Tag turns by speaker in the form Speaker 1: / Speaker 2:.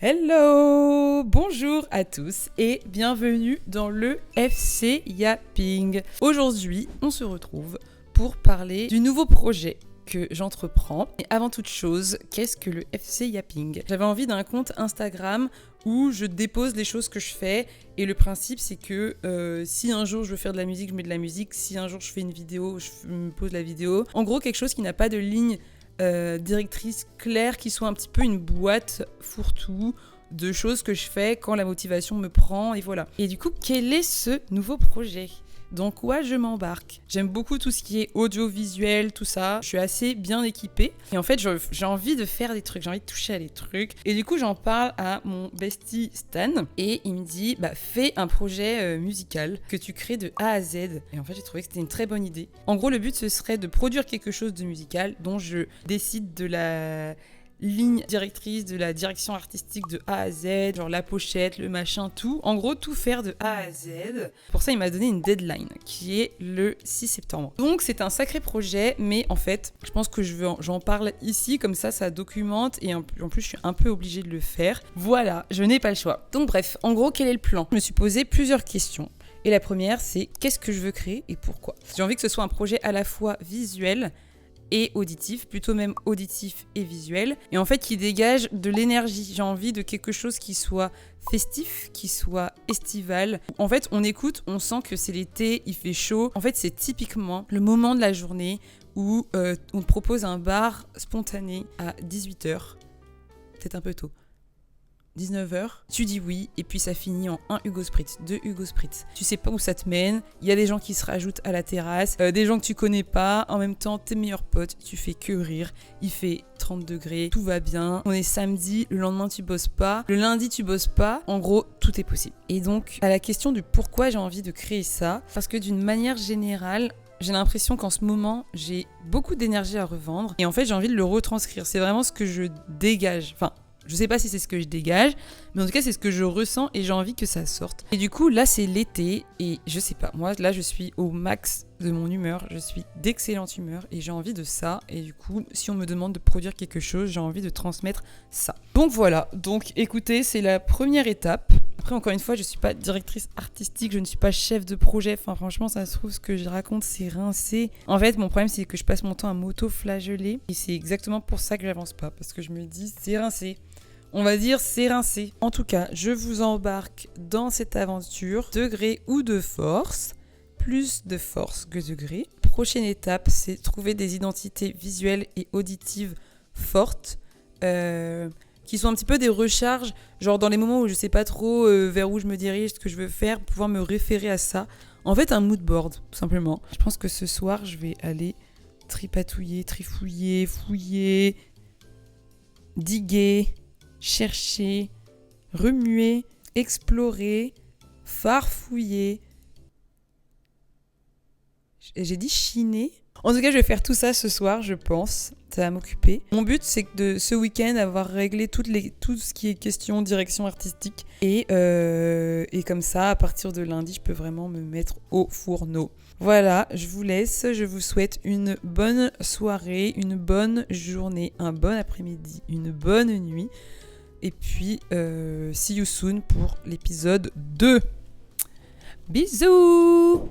Speaker 1: Hello! Bonjour à tous et bienvenue dans le FC Yapping. Aujourd'hui, on se retrouve pour parler du nouveau projet que j'entreprends. Et avant toute chose, qu'est-ce que le FC Yapping? J'avais envie d'un compte Instagram où je dépose les choses que je fais et le principe c'est que si un jour je veux faire de la musique, je mets de la musique, si un jour je fais une vidéo, je me pose la vidéo. En gros, quelque chose qui n'a pas de ligne directrice claire, qui soit un petit peu une boîte fourre-tout de choses que je fais quand la motivation me prend, et voilà. Et du coup, quel est ce nouveau projet ? Dans quoi je m'embarque ? J'aime beaucoup tout ce qui est audiovisuel, tout ça. Je suis assez bien équipée. Et en fait, j'ai envie de faire des trucs, j'ai envie de toucher à des trucs. Et du coup, j'en parle à mon bestie Stan. Et il me dit, fais un projet musical que tu crées de A à Z. Et en fait, j'ai trouvé que c'était une très bonne idée. En gros, le but, ce serait de produire quelque chose de musical dont je décide de la ligne directrice, de la direction artistique de A à Z, genre la pochette, le machin, tout. En gros, tout faire de A à Z. Pour ça, il m'a donné une deadline qui est le 6 septembre. Donc, c'est un sacré projet, mais en fait, je pense que j'en parle ici, comme ça documente et en plus, je suis un peu obligée de le faire. Voilà, je n'ai pas le choix. Donc bref, en gros, quel est le plan ? Je me suis posé plusieurs questions. Et la première, c'est qu'est-ce que je veux créer et pourquoi ? J'ai envie que ce soit un projet à la fois visuel et auditif, plutôt même auditif et visuel, et en fait qui dégage de l'énergie. J'ai envie de quelque chose qui soit festif, qui soit estival. En fait, on écoute, on sent que c'est l'été, il fait chaud. En fait, c'est typiquement le moment de la journée où on te propose un bar spontané à 18h, peut-être un peu tôt. 19h, tu dis oui, et puis ça finit en 1 Hugo Spritz, 2 Hugo Spritz. Tu sais pas où ça te mène, il y a des gens qui se rajoutent à la terrasse, des gens que tu connais pas, en même temps tes meilleurs potes, tu fais que rire, il fait 30 degrés, tout va bien, on est samedi, le lendemain tu bosses pas, le lundi tu bosses pas, en gros tout est possible. Et donc à la question du pourquoi j'ai envie de créer ça, parce que d'une manière générale, j'ai l'impression qu'en ce moment, j'ai beaucoup d'énergie à revendre, et en fait j'ai envie de le retranscrire, c'est vraiment ce que je dégage, enfin je sais pas si c'est ce que je dégage, mais en tout cas c'est ce que je ressens et j'ai envie que ça sorte. Et du coup là c'est l'été et je sais pas, moi là je suis au max de mon humeur, je suis d'excellente humeur et j'ai envie de ça. Et du coup si on me demande de produire quelque chose, j'ai envie de transmettre ça. Donc voilà, donc écoutez, c'est la première étape. Après encore une fois, je suis pas directrice artistique, je ne suis pas chef de projet, enfin franchement ça se trouve ce que je raconte c'est rincé. En fait mon problème c'est que je passe mon temps à m'auto-flageller et c'est exactement pour ça que j'avance pas, parce que je me dis c'est rincé. On va dire c'est rincé. En tout cas, je vous embarque dans cette aventure, degré ou de force, plus de force que degré. Prochaine étape, c'est trouver des identités visuelles et auditives fortes, qui sont un petit peu des recharges, genre dans les moments où je sais pas trop vers où je me dirige, ce que je veux faire, pouvoir me référer à ça. En fait, un mood board, tout simplement. Je pense que ce soir, je vais aller tripatouiller, trifouiller, fouiller, diguer, chercher, remuer, explorer, farfouiller. J'ai dit chiner. En tout cas, je vais faire tout ça ce soir, je pense. Ça va m'occuper. Mon but, c'est que de ce week-end, avoir réglé tout ce qui est question direction artistique. Et comme ça, à partir de lundi, je peux vraiment me mettre au fourneau. Voilà, je vous laisse. Je vous souhaite une bonne soirée, une bonne journée, un bon après-midi, une bonne nuit. Et puis, see you soon pour l'épisode 2. Bisous!